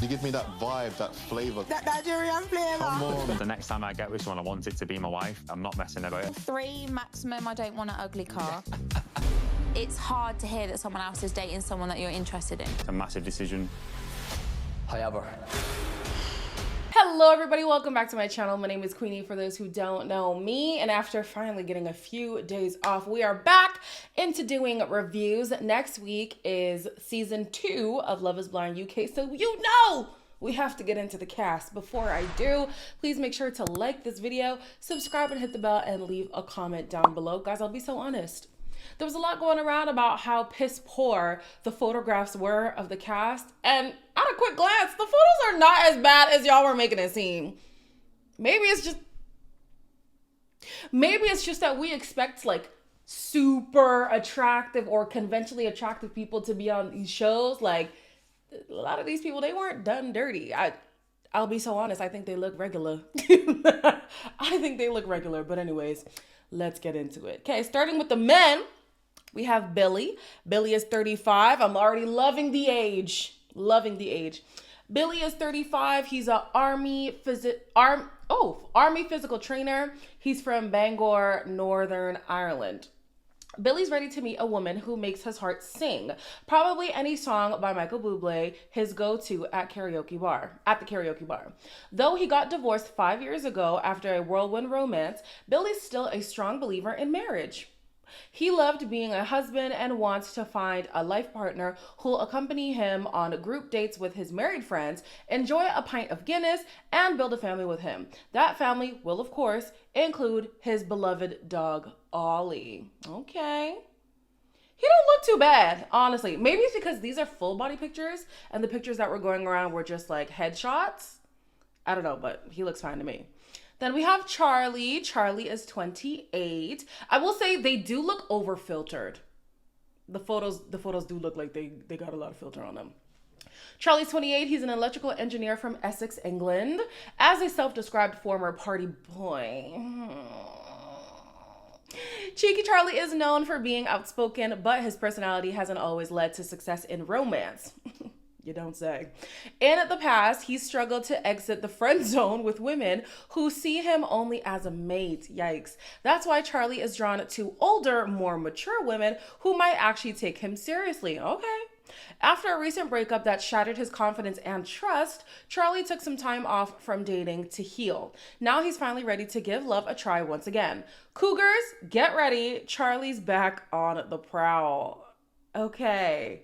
You give me that vibe, that flavour. That Nigerian flavour. Come on. The next time I get with someone, I want it to be my wife. I'm not messing about it. 3 maximum, I don't want an ugly car. It's hard to hear that someone else is dating someone that you're interested in. It's a massive decision. However. Hello everybody, welcome back to my channel. My name is Queenie for those who don't know me, and after finally getting a few days off, we are back into doing reviews. Next week is season 2 of Love is Blind UK, so you know we have to get into the cast. Before I do, please make sure to like this video, subscribe and hit the bell, and leave a comment down below. Guys, I'll be so honest. There was a lot going around about how piss poor the photographs were of the cast, and at a quick glance, the photos are not as bad as y'all were making it seem. Maybe it's just that we expect like super attractive or conventionally attractive people to be on these shows. Like a lot of these people, they weren't done dirty. I'll be so honest, I think they look regular. I think they look regular, but anyways, let's get into it. Okay, starting with the men, we have Billy. Billy is 35. I'm already loving the age. Loving the age. Billy is 35. He's an army physical trainer. He's from Bangor, Northern Ireland. Billy's ready to meet a woman who makes his heart sing. Probably any song by Michael Bublé, his go-to at the karaoke bar. Though he got divorced 5 years ago after a whirlwind romance, Billy's still a strong believer in marriage. He loved being a husband and wants to find a life partner who'll accompany him on group dates with his married friends, enjoy a pint of Guinness, and build a family with him. That family will, of course, include his beloved dog, Ollie. Okay. He don't look too bad, honestly. Maybe it's because these are full body pictures and the pictures that were going around were just like headshots. I don't know, but he looks fine to me. Then we have Charlie. Charlie is 28. I will say they do look over filtered. The photos do look like they got a lot of filter on them. Charlie's 28. He's an electrical engineer from Essex, England. As a self-described former party boy. Cheeky Charlie is known for being outspoken, but his personality hasn't always led to success in romance. You don't say. In the past, he struggled to exit the friend zone with women who see him only as a mate. Yikes. That's why Charlie is drawn to older, more mature women who might actually take him seriously. Okay. After a recent breakup that shattered his confidence and trust, Charlie took some time off from dating to heal. Now he's finally ready to give love a try once again. Cougars, get ready. Charlie's back on the prowl. Okay.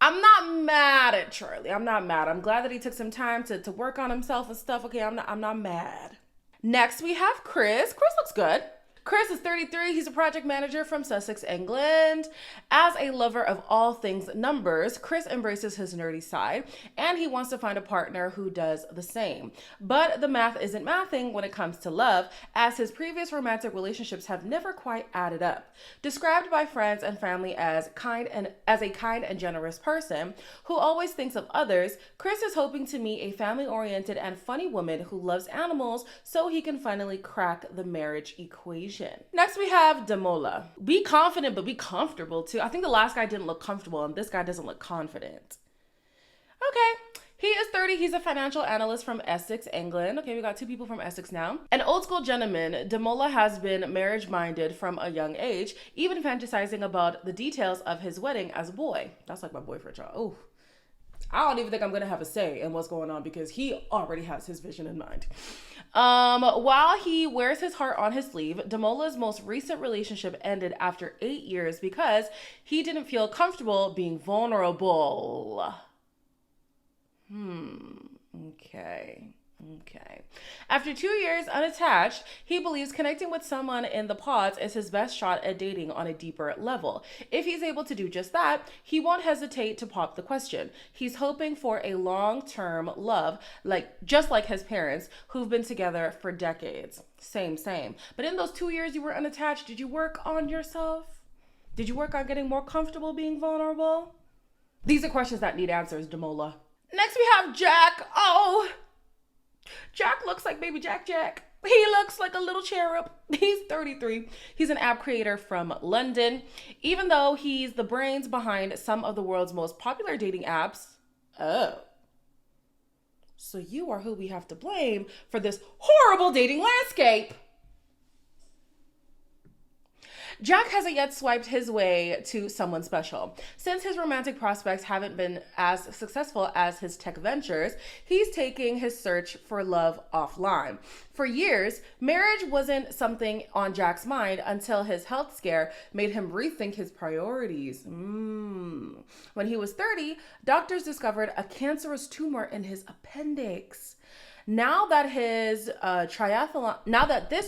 I'm not mad at Charlie. I'm not mad. I'm glad that he took some time to work on himself and stuff. Okay, I'm not mad. Next, we have Chris. Chris looks good. Chris is 33. He's a project manager from Sussex, England. As a lover of all things numbers, Chris embraces his nerdy side, and he wants to find a partner who does the same. But the math isn't mathing when it comes to love, as his previous romantic relationships have never quite added up. Described by friends and family as a kind and generous person who always thinks of others, Chris is hoping to meet a family-oriented and funny woman who loves animals so he can finally crack the marriage equation. Next, we have Deola. Be confident, but be comfortable too. I think the last guy didn't look comfortable, and this guy doesn't look confident. Okay. He is 30. He's a financial analyst from Essex, England. Okay, we got 2 people from Essex now. An old school gentleman, Deola has been marriage-minded from a young age, even fantasizing about the details of his wedding as a boy. That's like my boyfriend, y'all. Oh, I don't even think I'm gonna have a say in what's going on because he already has his vision in mind. While he wears his heart on his sleeve, Deola's most recent relationship ended after 8 years because he didn't feel comfortable being vulnerable. Okay. After 2 years unattached, he believes connecting with someone in the pods is his best shot at dating on a deeper level. If he's able to do just that, he won't hesitate to pop the question. He's hoping for a long-term love, just like his parents, who've been together for decades. Same. But in those 2 years you were unattached, did you work on yourself? Did you work on getting more comfortable being vulnerable? These are questions that need answers, Deola. Next we have Jack. Oh, Jack looks like baby Jack. He looks like a little cherub. He's 33. He's an app creator from London. Even though he's the brains behind some of the world's most popular dating apps, So you are who we have to blame for this horrible dating landscape. Jack hasn't yet swiped his way to someone special. Since his romantic prospects haven't been as successful as his tech ventures, he's taking his search for love offline. For years, marriage wasn't something on Jack's mind until his health scare made him rethink his priorities. When he was 30, doctors discovered a cancerous tumor in his appendix. Now that this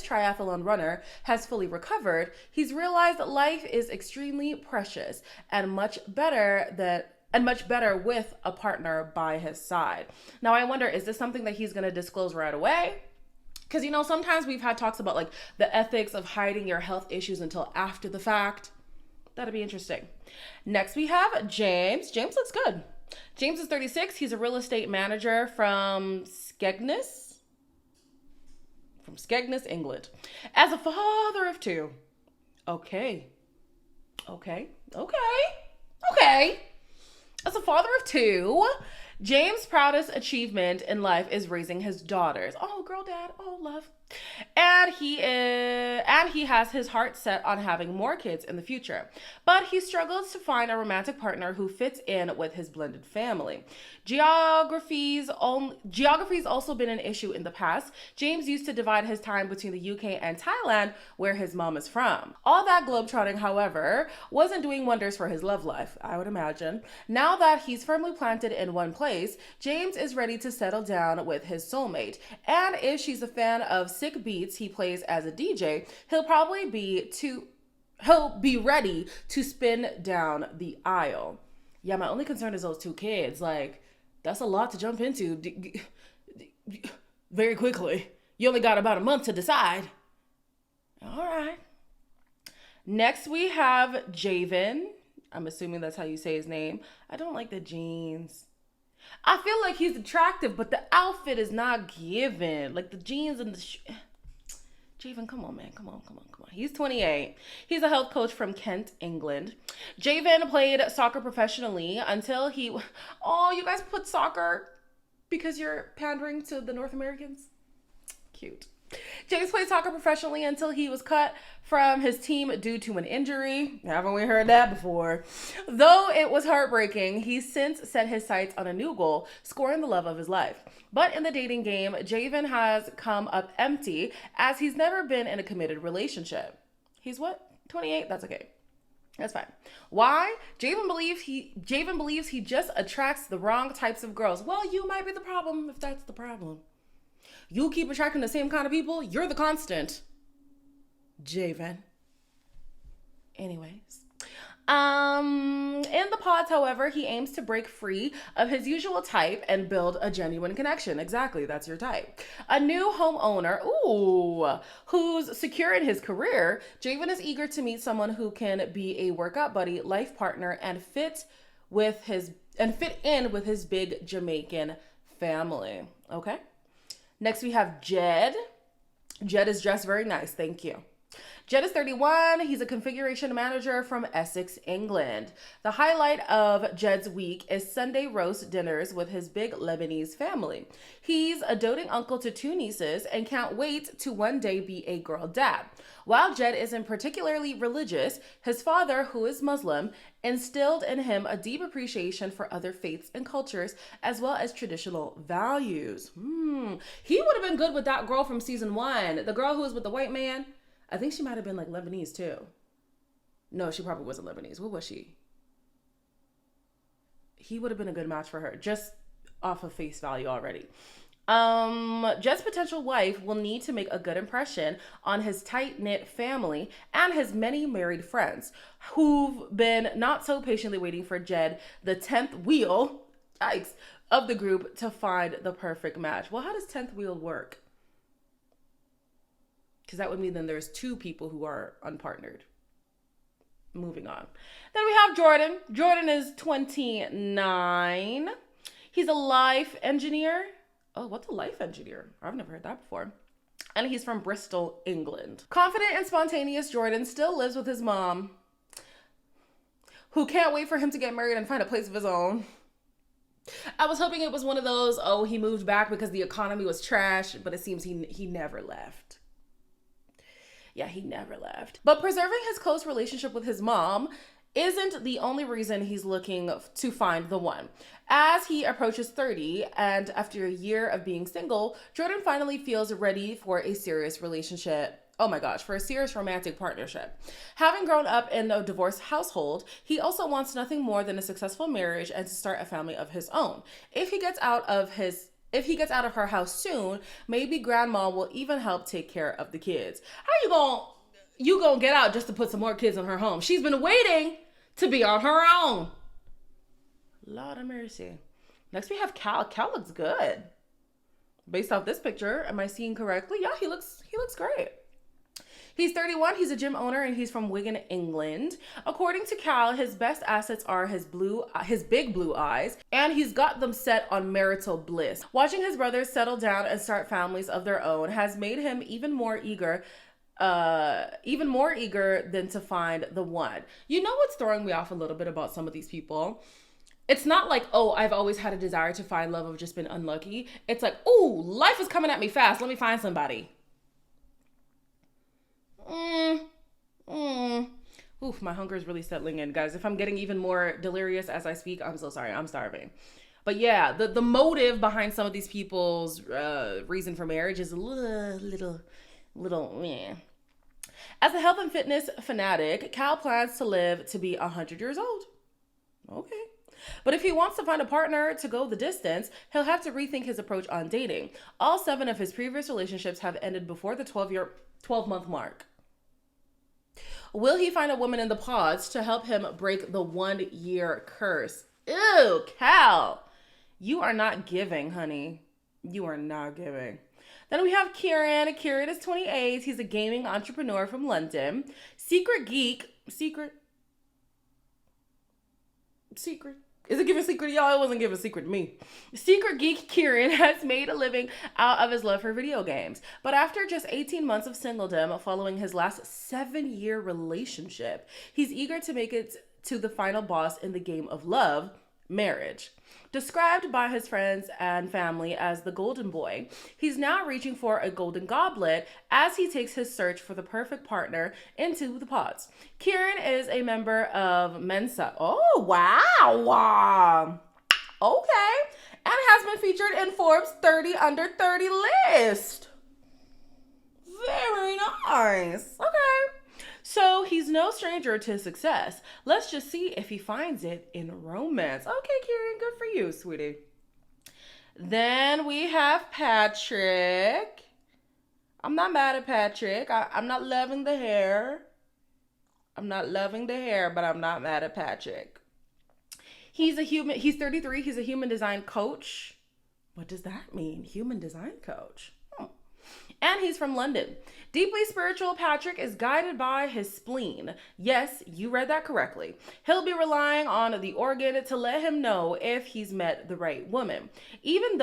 triathlon runner has fully recovered, he's realized that life is extremely precious and much better with a partner by his side. Now I wonder, is this something that he's going to disclose right away? Because, sometimes we've had talks about like the ethics of hiding your health issues until after the fact. That'd be interesting. Next we have James. James looks good. James is 36. He's a real estate manager from Skegness, England. As a father of two. Okay. As a father of two, James' proudest achievement in life is raising his daughters. Oh, girl dad. Oh, love. And he has his heart set on having more kids in the future. But he struggles to find a romantic partner who fits in with his blended family. Geography's also been an issue in the past. James used to divide his time between the UK and Thailand, where his mom is from. All that globetrotting, however, wasn't doing wonders for his love life, I would imagine. Now that he's firmly planted in one place, James is ready to settle down with his soulmate. And if she's a fan of sick beats he plays as a DJ, he'll be ready to spin down the aisle. Yeah, my only concern is those two kids. Like, that's a lot to jump into very quickly. You only got about a month to decide. All right. Next we have Javin. I'm assuming that's how you say his name. I don't like the jeans. I feel like he's attractive, but the outfit is not given. Like the jeans and the Javin, come on, man. Come on. He's 28. He's a health coach from Kent, England. Javin played soccer professionally until he... Oh, you guys put soccer because you're pandering to the North Americans? Cute. James played soccer professionally until he was cut from his team due to an injury. Haven't we heard that before? Though it was heartbreaking, he's since set his sights on a new goal, scoring the love of his life. But in the dating game, Javin has come up empty as he's never been in a committed relationship. He's what? 28? That's okay. That's fine. Why? Javin believes he just attracts the wrong types of girls. Well, you might be the problem if that's the problem. You keep attracting the same kind of people, you're the constant. Javin. Anyways. In the pods, however, he aims to break free of his usual type and build a genuine connection. Exactly, that's your type. A new homeowner, who's secure in his career, Javin is eager to meet someone who can be a workout buddy, life partner, and fit in with his big Jamaican family. Okay? Next, we have Jed. Jed is dressed very nice. Thank you. Jed is 31. He's a configuration manager from Essex, England. The highlight of Jed's week is Sunday roast dinners with his big Lebanese family. He's a doting uncle to 2 nieces and can't wait to one day be a girl dad. While Jed isn't particularly religious, his father, who is Muslim, instilled in him a deep appreciation for other faiths and cultures, as well as traditional values. He would have been good with that girl from season 1. The girl who was with the white man. I think she might have been like Lebanese too. No, she probably wasn't Lebanese. What was she? He would have been a good match for her, just off of face value already. Jed's potential wife will need to make a good impression on his tight-knit family and his many married friends who've been not so patiently waiting for Jed, the 10th wheel, of the group to find the perfect match. Well, how does 10th wheel work? Because that would mean then there's 2 people who are unpartnered. Moving on. Then we have Jordan. Jordan is 29. He's a life engineer. Oh, what's a life engineer? I've never heard that before. And he's from Bristol, England. Confident and spontaneous Jordan still lives with his mom, who can't wait for him to get married and find a place of his own. I was hoping it was one of those, oh, he moved back because the economy was trash, but it seems he never left. Yeah, he never left. But preserving his close relationship with his mom isn't the only reason he's looking to find the one. As he approaches 30, and after a year of being single, Jordan finally feels ready for a serious relationship. Oh my gosh, for a serious romantic partnership. Having grown up in a divorced household, he also wants nothing more than a successful marriage and to start a family of his own. If he gets out of her house soon, maybe grandma will even help take care of the kids. How you gonna get out just to put some more kids in her home? She's been waiting to be on her own. Lord of mercy. Next we have Cal. Cal looks good. Based off this picture, am I seeing correctly? Yeah, he looks great. He's 31, he's a gym owner, and he's from Wigan, England. According to Cal, his best assets are his big blue eyes, and he's got them set on marital bliss. Watching his brothers settle down and start families of their own has made him even more eager than to find the one. You know what's throwing me off a little bit about some of these people? It's not like, oh, I've always had a desire to find love, I've just been unlucky. It's like, oh, life is coming at me fast, let me find somebody. Oof, my hunger is really settling in, guys. If I'm getting even more delirious as I speak, I'm so sorry. I'm starving. But yeah, the motive behind some of these people's reason for marriage is a little meh. As a health and fitness fanatic, Cal plans to live to be 100 years old. Okay. But if he wants to find a partner to go the distance, he'll have to rethink his approach on dating. All 7 of his previous relationships have ended before the 12-month mark. Will he find a woman in the pods to help him break the 1-year curse? Ew, Cal. You are not giving, honey. You are not giving. Then we have Kieran. Kieran is 28. He's a gaming entrepreneur from London. Secret geek. Secret. Is it giving secret to y'all? It wasn't giving secret to me. Secret geek Kieran has made a living out of his love for video games. But after just 18 months of singledom following his last 7-year relationship, he's eager to make it to the final boss in the game of love, marriage. Described by his friends and family as the golden boy, he's now reaching for a golden goblet as he takes his search for the perfect partner into the pods. Kieran is a member of Mensa. Oh, wow. Okay. And has been featured in Forbes 30 Under 30 list. Very nice. Okay. So he's no stranger to success. Let's just see if he finds it in romance. Okay, Kieran, good for you, sweetie. Then we have Patrick. I'm not mad at Patrick. I'm not loving the hair. But I'm not mad at Patrick. He's 33. He's a human design coach. What does that mean? Human design coach. And he's from London. Deeply spiritual, Patrick is guided by his spleen. Yes, you read that correctly. He'll be relying on the organ to let him know if he's met the right woman, even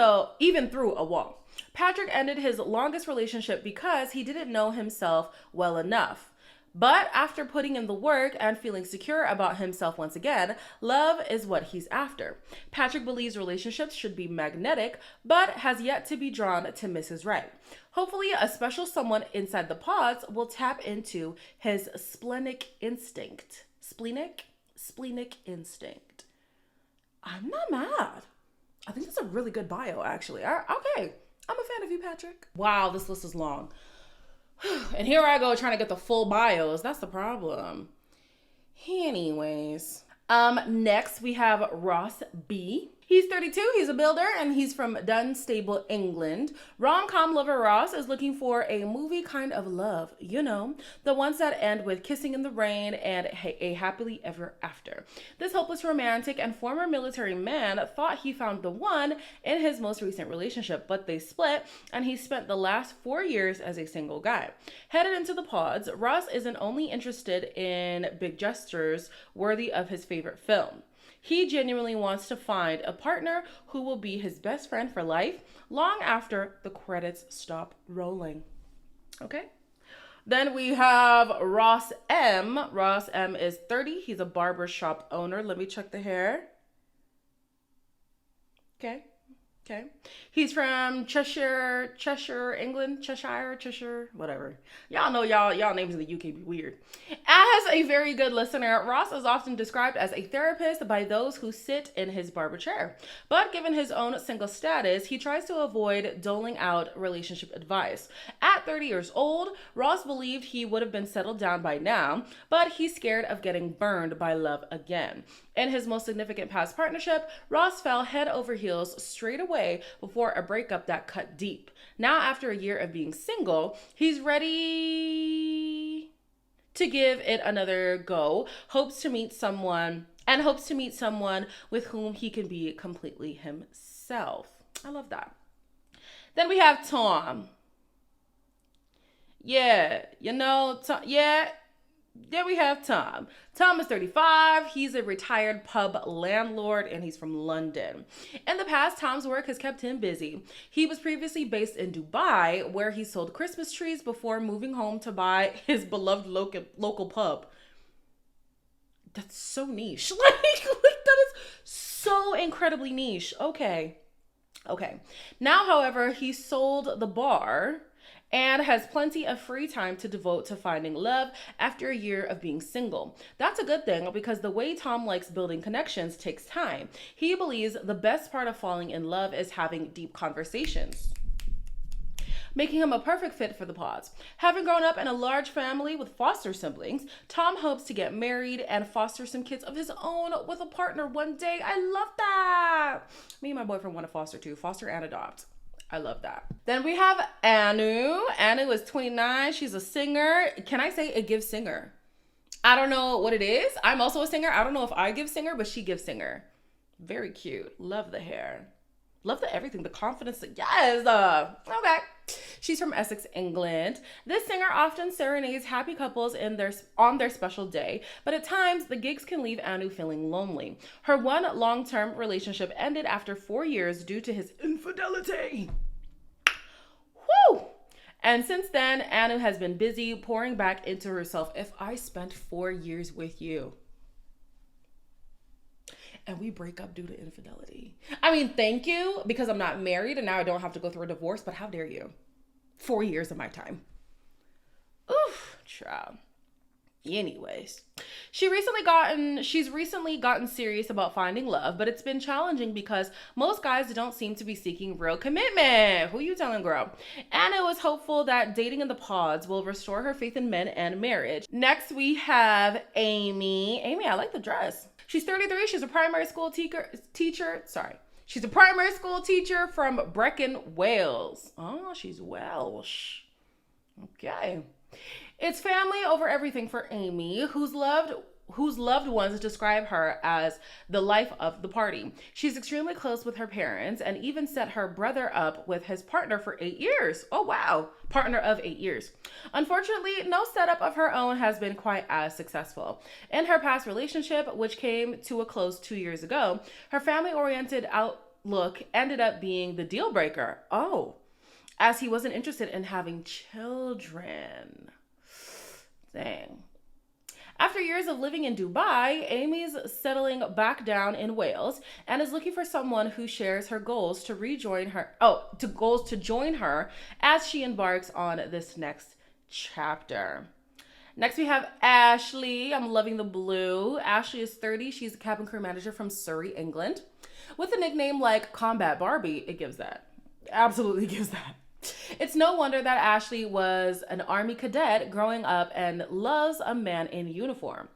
through a wall. Patrick ended his longest relationship because he didn't know himself well enough. But after putting in the work and feeling secure about himself once again, love is what he's after. Patrick believes relationships should be magnetic, but has yet to be drawn to Mrs. Right. Hopefully, a special someone inside the pods will tap into his splenic instinct. Splenic instinct. I'm not mad. I think that's a really good bio, actually. Okay, I'm a fan of you, Patrick. Wow, this list is long. And here I go trying to get the full bios. That's the problem. Anyways. Next we have Ross B. He's 32, he's a builder, and he's from Dunstable, England. Rom-com lover Ross is looking for a movie kind of love, you know, the ones that end with kissing in the rain and a happily ever after. This hopeless romantic and former military man thought he found the one in his most recent relationship, but they split, and he spent the last 4 years as a single guy. Headed into the pods, Ross isn't only interested in big gestures worthy of his favorite film. He genuinely wants to find a partner who will be his best friend for life long after the credits stop rolling. Okay. Then we have Ross M. Ross M is 30. He's a barber shop owner. Let me check the hair. Okay. Okay. He's from Cheshire, England, Cheshire, whatever. Y'all know y'all names in the UK be weird. As a very good listener, Ross is often described as a therapist by those who sit in his barber chair. But given his own single status, he tries to avoid doling out relationship advice. At 30 years old, Ross believed he would have been settled down by now, but he's scared of getting burned by love again. In his most significant past partnership, Ross fell head over heels straight away before a breakup that cut deep. Now, after a year of being single, he's ready to give it another go, hopes to meet someone with whom he can be completely himself. I love that. Then we have Tom. Yeah, Tom, Then we have Tom. Tom is 35. He's a retired pub landlord and he's from London. In the past, Tom's work has kept him busy. He was previously based in Dubai, where he sold Christmas trees before moving home to buy his beloved local pub. That's so niche. Like that is so incredibly niche. Okay. Now, however, he sold the bar and has plenty of free time to devote to finding love after a year of being single. That's a good thing because the way Tom likes building connections takes time. He believes the best part of falling in love is having deep conversations, making him a perfect fit for the pods. Having grown up in a large family with foster siblings, Tom hopes to get married and foster some kids of his own with a partner one day. I love that. Me and my boyfriend want to foster too. Foster and adopt. I love that. Then we have Annu. Annu is 29. She's a singer. Can I say a give singer? I don't know what it is. I'm also a singer. I don't know if I give singer, but she gives singer. Very cute. Love the hair. Love the everything. The confidence. Yes. Okay. She's from Essex, England. This singer often serenades happy couples on their special day, but at times the gigs can leave Annu feeling lonely. Her one long-term relationship ended after 4 years due to his infidelity. Woo! And since then, Annu has been busy pouring back into herself. If I spent 4 years with you and we break up due to infidelity. I mean, thank you, because I'm not married and now I don't have to go through a divorce, but how dare you? 4 years of my time. Oof, child. Anyways, she's recently gotten serious about finding love, but it's been challenging because most guys don't seem to be seeking real commitment. Who you telling, girl? Anna was hopeful that dating in the pods will restore her faith in men and marriage. Next, we have Amy. Amy, I like the dress. She's 33. She's a primary school teacher. She's a primary school teacher from Brecon, Wales. Oh, she's Welsh. Okay. It's family over everything for Amy, whose loved ones describe her as the life of the party. She's extremely close with her parents and even set her brother up with his partner for 8 years. Oh, wow. Partner of 8 years. Unfortunately, no setup of her own has been quite as successful. In her past relationship, which came to a close 2 years ago, her family-oriented outlook ended up being the deal breaker. Oh, as he wasn't interested in having children. Dang. After years of living in Dubai, Amy's settling back down in Wales and is looking for someone who shares her goals to join her as she embarks on this next chapter. Next, we have Ashley. I'm loving the blue. Ashley is 30. She's a cabin crew manager from Surrey, England. With a nickname like Combat Barbie, it gives that. Absolutely gives that. It's no wonder that Ashley was an army cadet growing up and loves a man in uniform.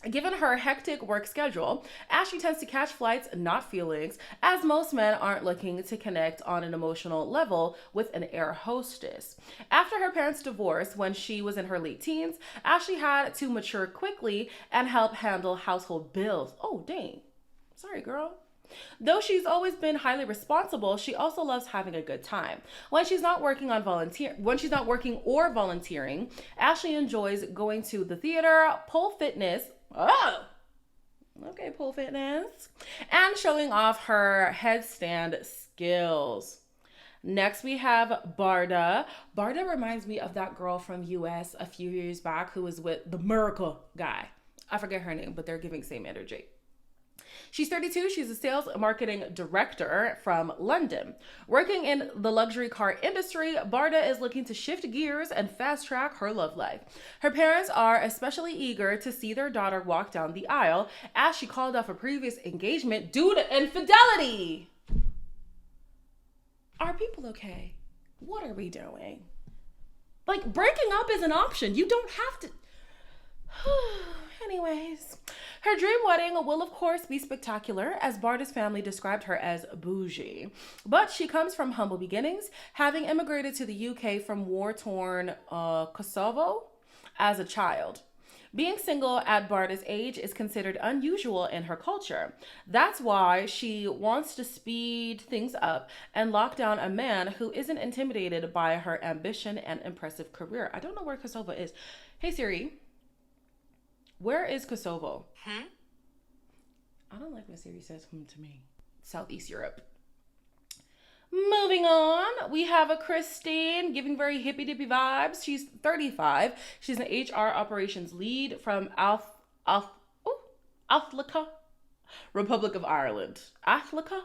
Given her hectic work schedule, Ashley tends to catch flights, not feelings, as most men aren't looking to connect on an emotional level with an air hostess. After her parents' divorce when she was in her late teens, Ashley had to mature quickly and help handle household bills. Oh, dang. Sorry, girl. Though she's always been highly responsible, she also loves having a good time. When she's not working or volunteering, Ashley enjoys going to the theater, pole fitness, pole fitness, and showing off her headstand skills. Next, we have Barta. Barta reminds me of that girl from US a few years back who was with the Miracle guy. I forget her name, but they're giving same energy. She's 32. She's a sales marketing director from London. Working in the luxury car industry, Barta is looking to shift gears and fast track her love life. Her parents are especially eager to see their daughter walk down the aisle as she called off a previous engagement due to infidelity. Are people okay? What are we doing? Like, breaking up is an option. You don't have to. Anyways, her dream wedding will of course be spectacular, as Barta's family described her as bougie. But she comes from humble beginnings, having immigrated to the UK from war-torn Kosovo as a child. Being single at Barta's age is considered unusual in her culture. That's why she wants to speed things up and lock down a man who isn't intimidated by her ambition and impressive career. I don't know where Kosovo is. Hey Siri, where is Kosovo? I don't like when Siri says to me. Southeast Europe. Moving on, we have a Christine giving very hippy-dippy vibes. She's 35. She's an HR operations lead from Athlica, Republic of Ireland. Athlica?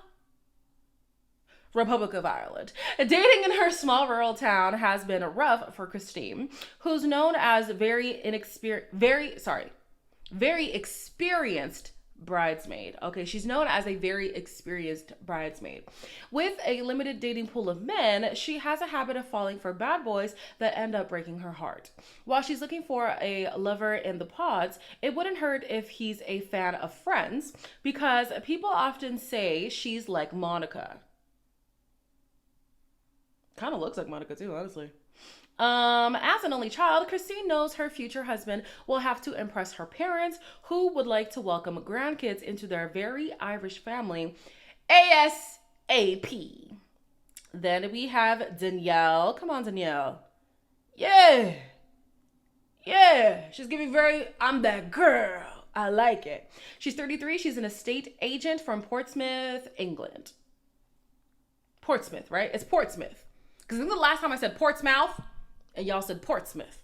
Republic of Ireland. Dating in her small rural town has been rough for Christine, who's known as very experienced bridesmaid. Okay, she's known as a very experienced bridesmaid. With a limited dating pool of men, she has a habit of falling for bad boys that end up breaking her heart. While she's looking for a lover in the pods, it wouldn't hurt if he's a fan of Friends, because people often say she's like Monica. Kind of looks like Monica too, honestly. As an only child, Christine knows her future husband will have to impress her parents, who would like to welcome grandkids into their very Irish family ASAP. Then we have Danielle. Come on, Danielle. Yeah. She's giving I'm that girl. I like it. She's 33. She's an estate agent from Portsmouth, England. Portsmouth, right? It's Portsmouth. Because the last time I said Portsmouth, and y'all said Portsmouth.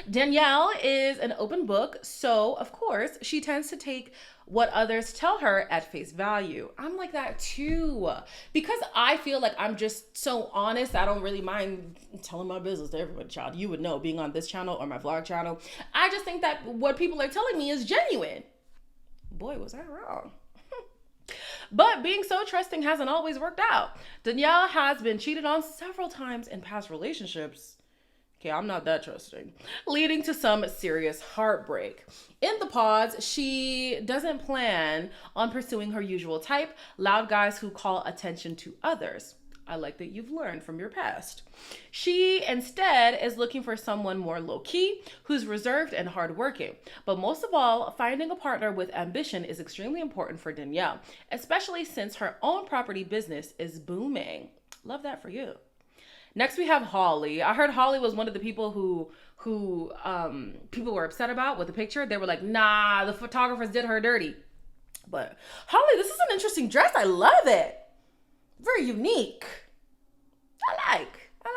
Danielle is an open book, so of course she tends to take what others tell her at face value. I'm like that too, because I feel like I'm just so honest. I don't really mind telling my business to everybody, child. You would know, being on this channel or my vlog channel. I just think that what people are telling me is genuine. Boy, was I wrong. But being so trusting hasn't always worked out. Danielle has been cheated on several times in past relationships. Okay, I'm not that trusting. Leading to some serious heartbreak. In the pods, she doesn't plan on pursuing her usual type, loud guys who call attention to others. I like that you've learned from your past. She instead is looking for someone more low-key, who's reserved and hardworking. But most of all, finding a partner with ambition is extremely important for Danielle, especially since her own property business is booming. Love that for you. Next, we have Holly. I heard Holly was one of the people who people were upset about with the picture. They were like, nah, the photographers did her dirty. But Holly, this is an interesting dress. I love it. Very unique. I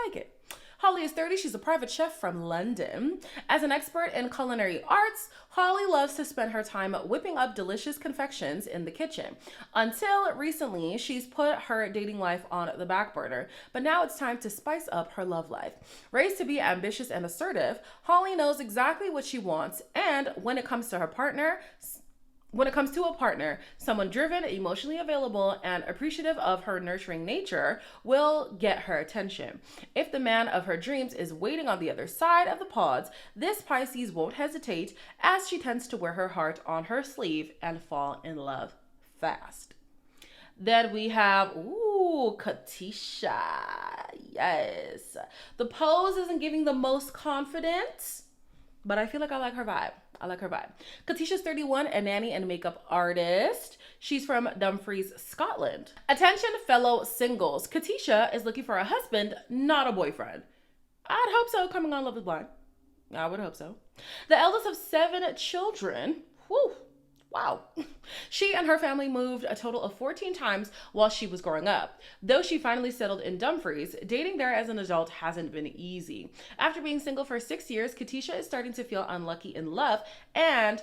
like it. Holly is 30. She's a private chef from London. As an expert in culinary arts, Holly loves to spend her time whipping up delicious confections in the kitchen. Until recently, she's put her dating life on the back burner, but now it's time to spice up her love life. Raised to be ambitious and assertive, Holly knows exactly what she wants, and when it comes to a partner, someone driven, emotionally available, and appreciative of her nurturing nature will get her attention. If the man of her dreams is waiting on the other side of the pods, this Pisces won't hesitate, as she tends to wear her heart on her sleeve and fall in love fast. Then we have, Katisha. Yes. The pose isn't giving the most confidence, but I feel like I like her vibe. Katisha's 31, a nanny and makeup artist. She's from Dumfries, Scotland. Attention, fellow singles. Katisha is looking for a husband, not a boyfriend. I'd hope so, coming on Love is Blind. I would hope so. The eldest of 7 children. Whew. Wow. She and her family moved a total of 14 times while she was growing up. Though she finally settled in Dumfries, dating there as an adult hasn't been easy. After being single for 6 years, Katisha is starting to feel unlucky in love, and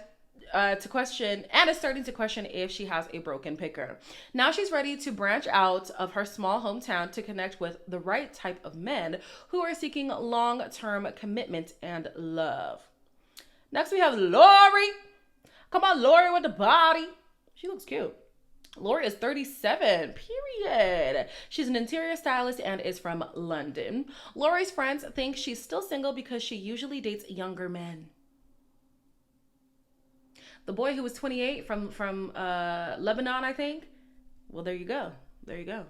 to question and is starting to question if she has a broken picker. Now she's ready to branch out of her small hometown to connect with the right type of men who are seeking long-term commitment and love. Next we have Lori. Come on, Lori with the body. She looks cute. Lori is 37, period. She's an interior stylist and is from London. Lori's friends think she's still single because she usually dates younger men. The boy who was 28 from Lebanon, I think. Well, there you go. There you go.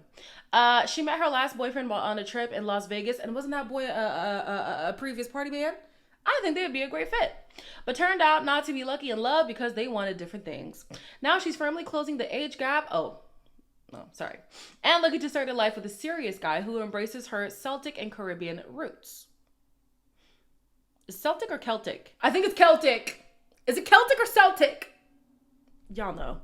She met her last boyfriend while on a trip in Las Vegas, and wasn't that boy a previous party man? I think they would be a great fit. But turned out not to be lucky in love because they wanted different things. Now she's firmly closing the age gap. And looking to start a life with a serious guy who embraces her Celtic and Caribbean roots. Is Celtic or Celtic? I think it's Celtic. Is it Celtic or Celtic? Y'all know.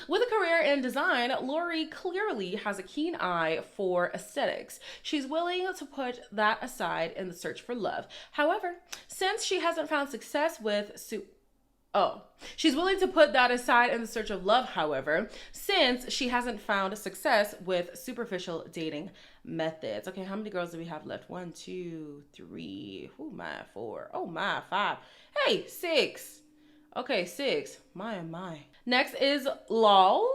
With a career in design, Lori clearly has a keen eye for aesthetics. She's willing to put that aside in the search for love. However, since she hasn't found success with she's willing to put that aside in the search of love, however, since she hasn't found success with superficial dating methods. Okay, how many girls do we have left? 1, 2, 3. Oh my, 4. Oh my, 5. Hey, 6. Okay, 6. My. Next is Lol.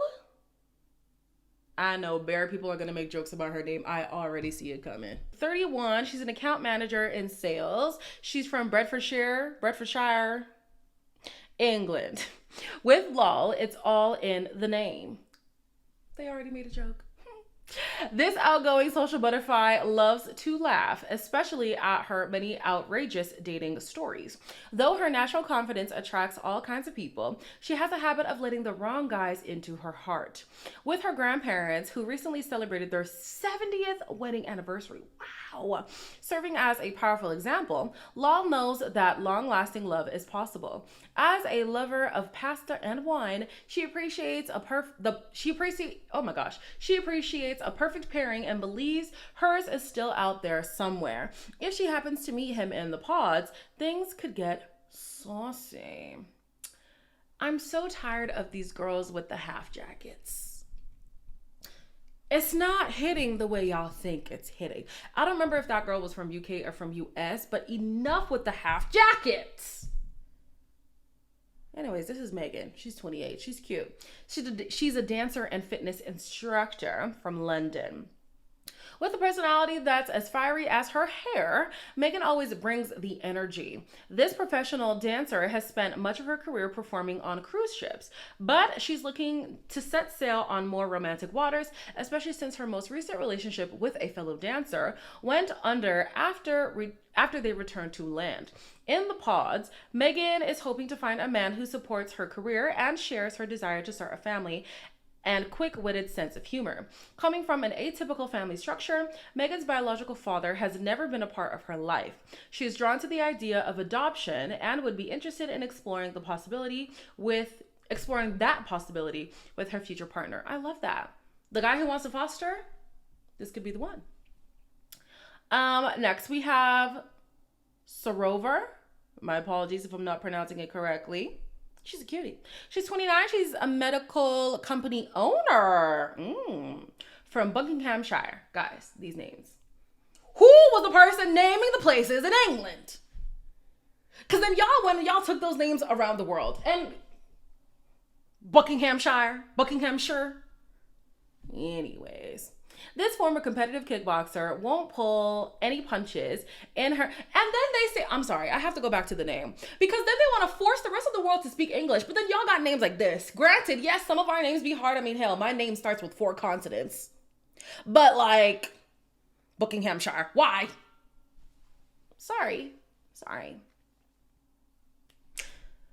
I know bare people are going to make jokes about her name. I already see it coming. 31. She's an account manager in sales. She's from Bedfordshire, England. With Lol, it's all in the name. They already made a joke. This outgoing social butterfly loves to laugh, especially at her many outrageous dating stories. Though her natural confidence attracts all kinds of people, she has a habit of letting the wrong guys into her heart. With her grandparents, who recently celebrated their 70th wedding anniversary, serving as a powerful example, Lol knows that long-lasting love is possible. As a lover of pasta and wine, she appreciates a perfect pairing and believes hers is still out there somewhere. If she happens to meet him in the pods, things could get saucy. I'm so tired of these girls with the half jackets. It's not hitting the way y'all think it's hitting. I don't remember if that girl was from UK or from US, but enough with the half jackets. Anyways, this is Megan. She's 28. She's cute. She's a dancer and fitness instructor from London. With a personality that's as fiery as her hair, Megan always brings the energy. This professional dancer has spent much of her career performing on cruise ships, but she's looking to set sail on more romantic waters, especially since her most recent relationship with a fellow dancer went under after they returned to land. In the pods, Megan is hoping to find a man who supports her career and shares her desire to start a family and quick-witted sense of humor. Coming from an atypical family structure, Megan's biological father has never been a part of her life. She is drawn to the idea of adoption and would be interested in exploring that possibility with her future partner. I love that. The guy who wants to foster, this could be the one. Next we have Sarover. My apologies if I'm not pronouncing it correctly. She's a cutie. She's 29. She's a medical company owner from Buckinghamshire. Guys, these names. Who was the person naming the places in England? Because then when y'all took those names around the world. And Buckinghamshire. Anyways. This former competitive kickboxer won't pull any punches in her. And then they say, I'm sorry, I have to go back to the name. Because then they want to force the rest of the world to speak English. But then y'all got names like this. Granted, yes, some of our names be hard. I mean, hell, my name starts with 4 consonants. But like, Buckinghamshire. Why? Sorry.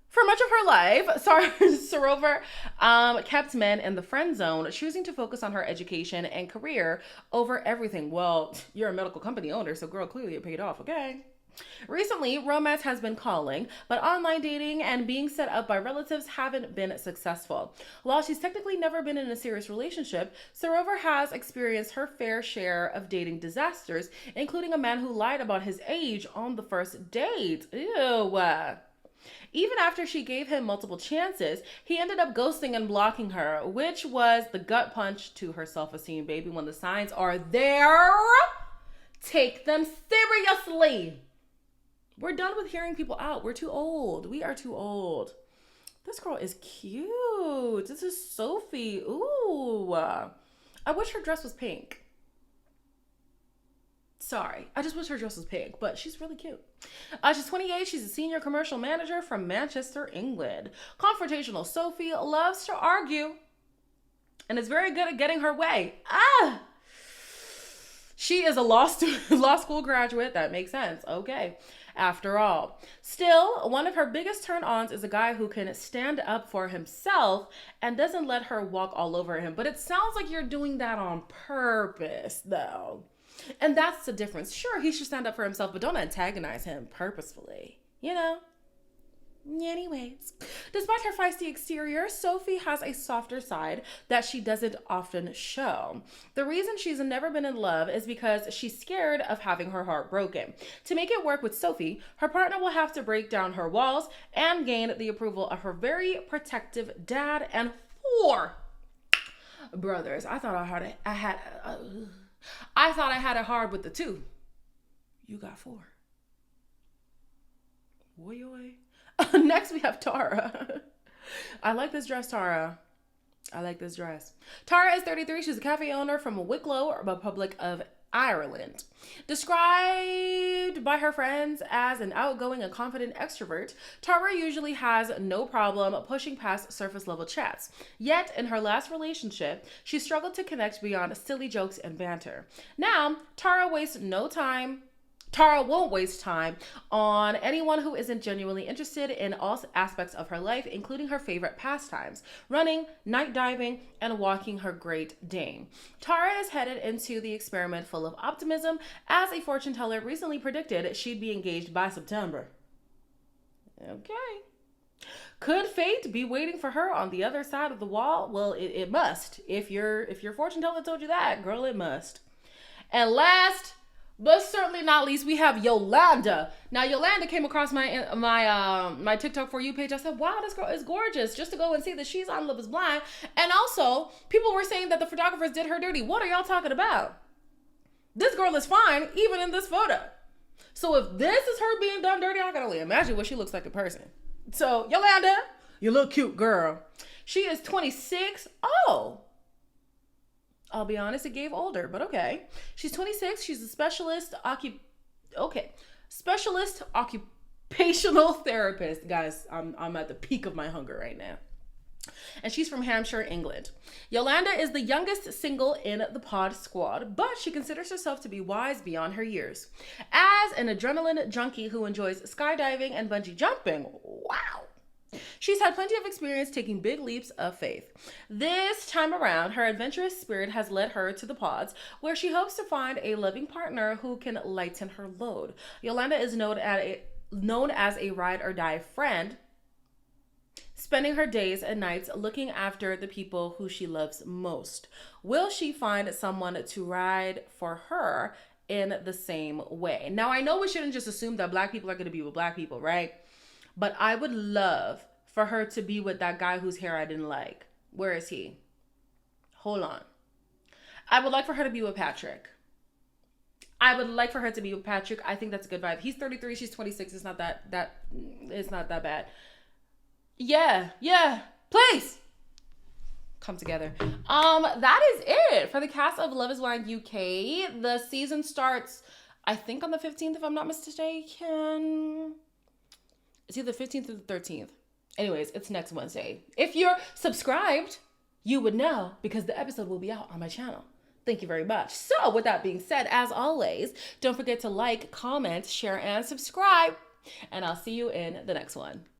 For much of her life, Sarover kept men in the friend zone, choosing to focus on her education and career over everything. Well, you're a medical company owner, so girl, clearly it paid off, okay? Recently, romance has been calling, but online dating and being set up by relatives haven't been successful. While she's technically never been in a serious relationship, Sarover has experienced her fair share of dating disasters, including a man who lied about his age on the first date. Ew. Even after she gave him multiple chances, he ended up ghosting and blocking her, which was the gut punch to her self-esteem, baby. When the signs are there, take them seriously. We're done with hearing people out. We're too old. We are too old. This girl is cute. This is Sophie. Ooh. I wish her dress was pink. Sorry, I just wish her dress was pink, but she's really cute. She's 28. She's a senior commercial manager from Manchester, England. Confrontational Sophie loves to argue and is very good at getting her way. She is a law school graduate. That makes sense. Okay. After all, still, one of her biggest turn-ons is a guy who can stand up for himself and doesn't let her walk all over him. But it sounds like you're doing that on purpose, though. And that's the difference. Sure, he should stand up for himself, but don't antagonize him purposefully, you know? Anyways, despite her feisty exterior, Sophie has a softer side that she doesn't often show. The reason she's never been in love is because she's scared of having her heart broken. To make it work with Sophie, her partner will have to break down her walls and gain the approval of her very protective dad and 4 brothers. I thought I had it hard with the 2. You got 4. Oi, oi. Next, we have Tara. I like this dress, Tara. I like this dress. Tara is 33. She's a cafe owner from Wicklow, Republic of Ireland. Described by her friends as an outgoing and confident extrovert, Tara usually has no problem pushing past surface level chats. Yet, in her last relationship, she struggled to connect beyond silly jokes and banter. Now, Tara won't waste time on anyone who isn't genuinely interested in all aspects of her life, including her favorite pastimes, running, night diving, and walking her Great Dane. Tara is headed into the experiment full of optimism, as a fortune teller recently predicted she'd be engaged by September. Okay. Could fate be waiting for her on the other side of the wall? Well, it must. If your fortune teller told you that, girl, it must. And last, but certainly not least, we have Yolanda. Now, Yolanda came across my TikTok For You page. I said, wow, this girl is gorgeous, just to go and see that she's on Love is Blind. And also, people were saying that the photographers did her dirty. What are y'all talking about? This girl is fine, even in this photo. So if this is her being done dirty, I can only imagine what she looks like in person. So, Yolanda, you look cute, girl. She is 26. Oh, I'll be honest, it gave older, but okay. She's 26. She's a specialist occupational therapist. Guys, I'm at the peak of my hunger right now. And she's from Hampshire, England. Yolanda is the youngest single in the pod squad, but she considers herself to be wise beyond her years. As an adrenaline junkie who enjoys skydiving and bungee jumping, wow, she's had plenty of experience taking big leaps of faith. This time around, her adventurous spirit has led her to the pods, where she hopes to find a loving partner who can lighten her load. Yolanda is known as a ride or die friend, spending her days and nights looking after the people who she loves most. Will she find someone to ride for her in the same way? Now, I know we shouldn't just assume that Black people are going to be with Black people, right? But I would love for her to be with that guy whose hair I didn't like. Where is he? Hold on. I would like for her to be with Patrick. I think that's a good vibe. He's 33, she's 26. It's not that bad. Yeah. Please come together. That is it for the cast of Love is Blind UK. The season starts, I think, on the 15th, if I'm not mistaken. It's either the 15th or the 13th. Anyways, it's next Wednesday. If you're subscribed, you would know, because the episode will be out on my channel. Thank you very much. So with that being said, as always, don't forget to like, comment, share, and subscribe. And I'll see you in the next one.